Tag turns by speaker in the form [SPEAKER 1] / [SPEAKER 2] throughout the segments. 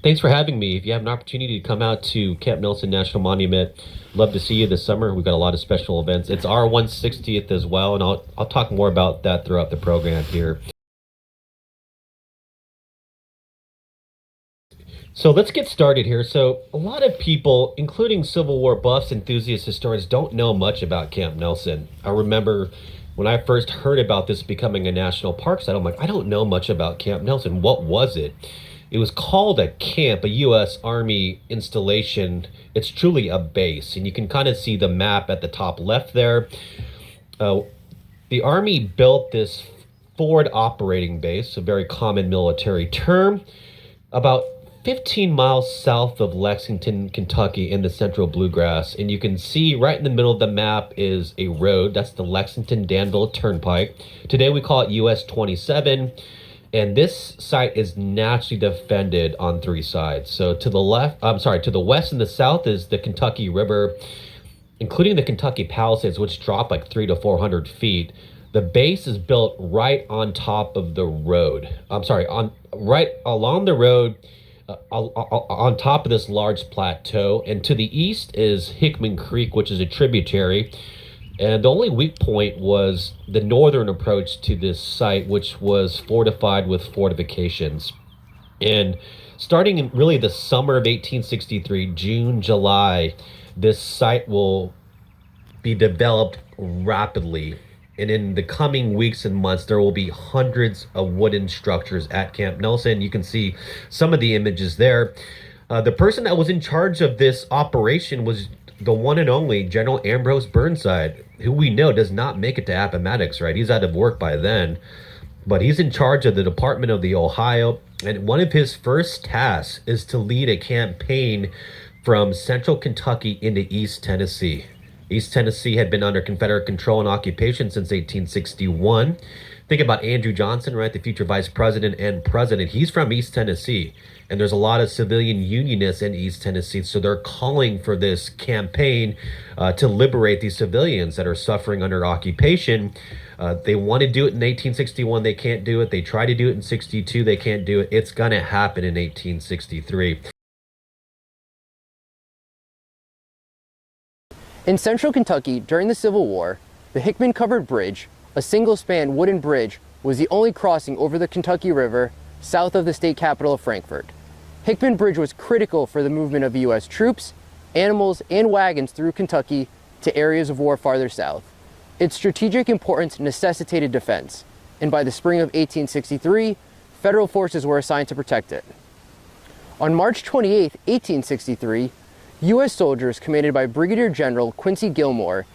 [SPEAKER 1] Thanks for having me. If you have an opportunity to come out to Camp Nelson National Monument, love to see you this summer. We've got a lot of special events. It's our 160th as well, and I'll talk more about that throughout the program here. So let's get started here. So a lot of people, including Civil War buffs, enthusiasts, historians, don't know much about Camp Nelson. I remember when I first heard about this becoming a national park site, I'm like, I don't know much about Camp Nelson. What was it? It was called a camp, a U.S. Army installation. It's truly a base, and you can kind of see the map at the top left there. Uh, the Army built this forward operating base, a very common military term, about 15 miles south of Lexington, Kentucky in the central bluegrass. And you can see right in the middle of the map is a road. That's the Lexington-Danville Turnpike. Today we call it US 27. And this site is naturally defended on three sides. So to the to the west and the south is the Kentucky River, including the Kentucky Palisades, which drop like 300 to 400 feet. The base is built right on top of the road. Right along the road, on top of this large plateau. And to the east is Hickman Creek, which is a tributary. And the only weak point was the northern approach to this site, which was fortified with fortifications. And starting in really the summer of 1863, June, July, this site will be developed rapidly. And in the coming weeks and months, there will be hundreds of wooden structures at Camp Nelson. You can see some of the images there. The person that was in charge of this operation was the one and only General Ambrose Burnside, who we know does not make it to Appomattox, right? He's out of work by then, but he's in charge of the Department of the Ohio. And one of his first tasks is to lead a campaign from central Kentucky into East Tennessee. East Tennessee had been under Confederate control and occupation since 1861. Think about Andrew Johnson, right? The future vice president and president. He's from East Tennessee. And there's a lot of civilian unionists in East Tennessee. So they're calling for this campaign to liberate these civilians that are suffering under occupation. They want to do it in 1861. They can't do it. They try to do it in 62. They can't do it. It's going to happen in 1863.
[SPEAKER 2] In central Kentucky, during the Civil War, the Hickman-covered bridge, a single-span wooden bridge, was the only crossing over the Kentucky River south of the state capital of Frankfort. Hickman Bridge was critical for the movement of U.S. troops, animals, and wagons through Kentucky to areas of war farther south. Its strategic importance necessitated defense, and by the spring of 1863, federal forces were assigned to protect it. On March 28, 1863, U.S. soldiers commanded by Brigadier General Quincy Gilmore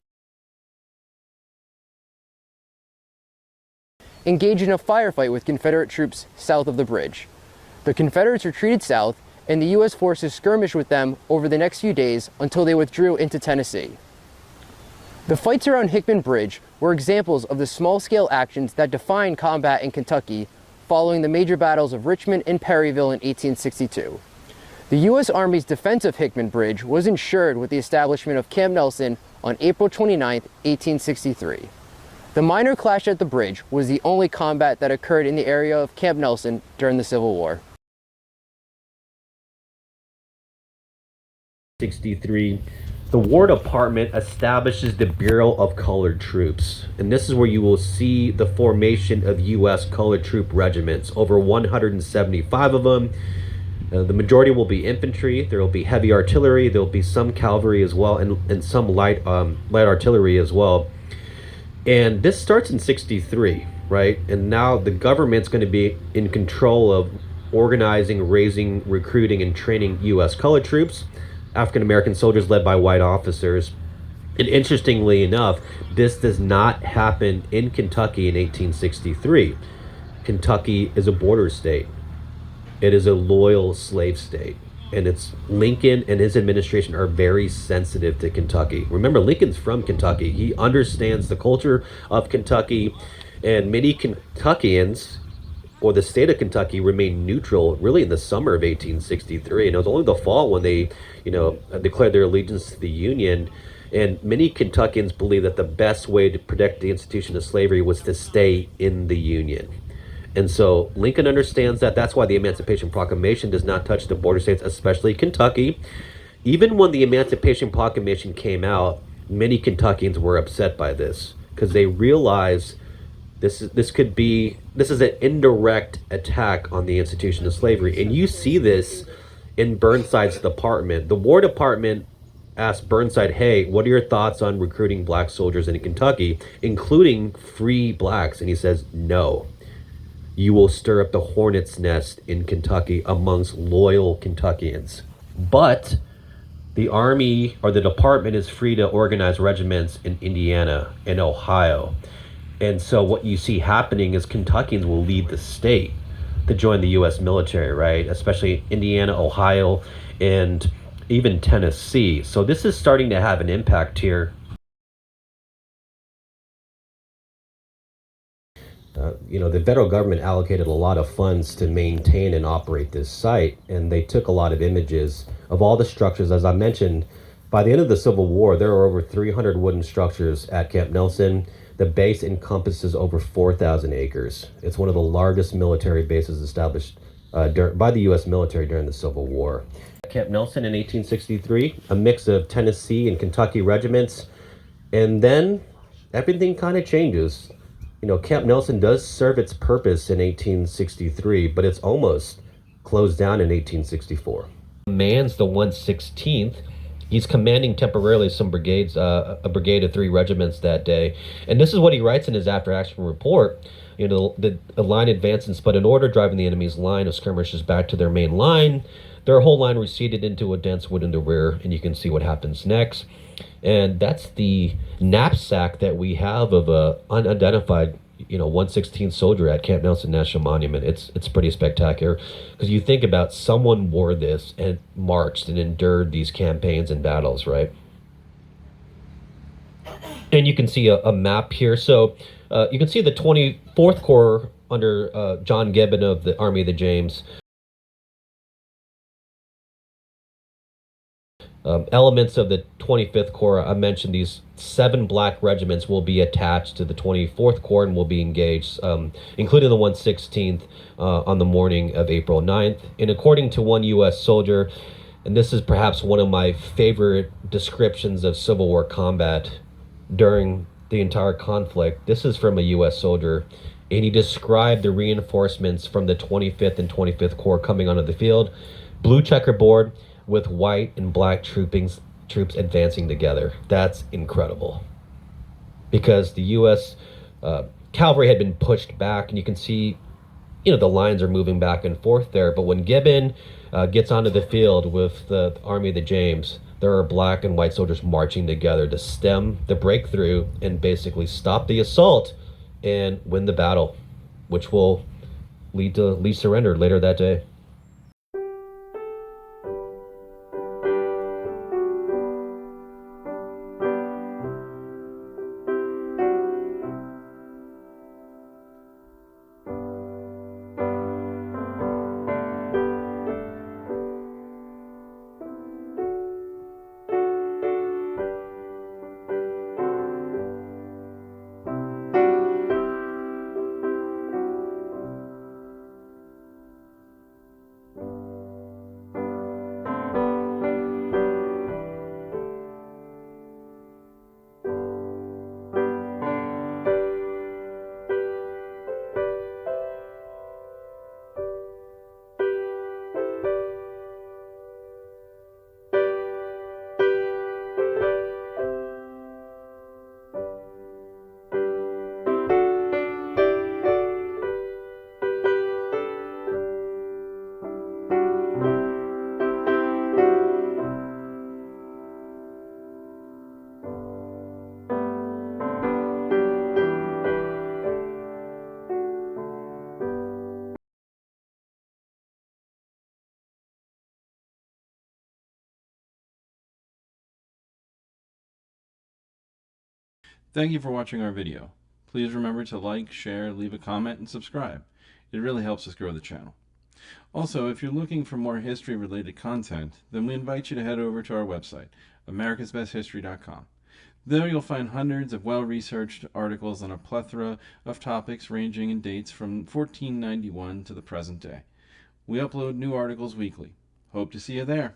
[SPEAKER 2] engaged in a firefight with Confederate troops south of the bridge. The Confederates retreated south, and the U.S. forces skirmished with them over the next few days until they withdrew into Tennessee. The fights around Hickman Bridge were examples of the small-scale actions that defined combat in Kentucky following the major battles of Richmond and Perryville in 1862. The U.S. Army's defense of Hickman Bridge was ensured with the establishment of Camp Nelson on April 29, 1863. The minor clash at the bridge was the only combat that occurred in the area of Camp Nelson during the Civil War.
[SPEAKER 1] 63, the War Department establishes the Bureau of Colored Troops. And this is where you will see the formation of U.S. colored troop regiments, over 175 of them. The majority will be infantry. There will be heavy artillery. There will be some cavalry as well, and some light artillery as well. And this starts in 63, right? And now the government's going to be in control of organizing, raising, recruiting, and training U.S. colored troops, African-American soldiers led by white officers. And interestingly enough, this does not happen in Kentucky in 1863. Kentucky is a border state. It is a loyal slave state, and it's Lincoln and his administration are very sensitive to Kentucky. Remember, Lincoln's from Kentucky. He understands the culture of Kentucky, and many Kentuckians, or the state of Kentucky, remained neutral really in the summer of 1863. And it was only the fall when they, declared their allegiance to the Union. And many Kentuckians believe that the best way to protect the institution of slavery was to stay in the Union. And so Lincoln understands that. That's why the Emancipation Proclamation does not touch the border states, especially Kentucky. Even when the Emancipation Proclamation came out, many Kentuckians were upset by this because they realized this is an indirect attack on the institution of slavery, and you see this in Burnside's department. The War Department asked Burnside, "Hey, what are your thoughts on recruiting black soldiers in Kentucky, including free blacks?" And he says, "No, you will stir up the hornet's nest in Kentucky amongst loyal Kentuckians, but." The Army or the department is free to organize regiments in Indiana and Ohio. And so what you see happening is Kentuckians will leave the state to join the U.S. military, right? Especially Indiana, Ohio, and even Tennessee. So this is starting to have an impact here. The federal government allocated a lot of funds to maintain and operate this site, and they took a lot of images of all the structures. As I mentioned, by the end of the Civil War, there were over 300 wooden structures at Camp Nelson. The base encompasses over 4,000 acres. It's one of the largest military bases established by the U.S. military during the Civil War. Camp Nelson in 1863, a mix of Tennessee and Kentucky regiments, and then everything kind of changes. Camp Nelson does serve its purpose in 1863, but it's almost closed down in 1864. Commands the 116th. He's commanding temporarily some brigades, a brigade of 3 regiments that day. And this is what he writes in his after-action report. The line advances, but in order, driving the enemy's line of skirmishers back to their main line. Their whole line receded into a dense wood in the rear, and you can see what happens next. And that's the knapsack that we have of a unidentified 116th soldier at Camp Nelson National Monument. It's pretty spectacular because you think about someone wore this and marched and endured these campaigns and battles, right? And you can see a map here. So you can see the 24th Corps under John Gibbon of the Army of the James. Elements of the 25th Corps, I mentioned these 7 black regiments will be attached to the 24th Corps and will be engaged, including the 116th on the morning of April 9th. And according to one U.S. soldier, and this is perhaps one of my favorite descriptions of Civil War combat during the entire conflict, this is from a U.S. soldier, and he described the reinforcements from the 25th and 25th Corps coming onto the field. Blue checkerboard with white and black troops advancing together. That's incredible. Because the U.S. Cavalry had been pushed back, and you can see, the lines are moving back and forth there. But when Gibbon gets onto the field with the Army of the James, there are black and white soldiers marching together to stem the breakthrough and basically stop the assault and win the battle, which will lead to Lee's surrender later that day.
[SPEAKER 3] Thank you for watching our video. Please remember to like, share, leave a comment, and subscribe. It really helps us grow the channel. Also, if you're looking for more history-related content, then we invite you to head over to our website, americasbesthistory.com. There you'll find hundreds of well-researched articles on a plethora of topics ranging in dates from 1491 to the present day. We upload new articles weekly. Hope to see you there.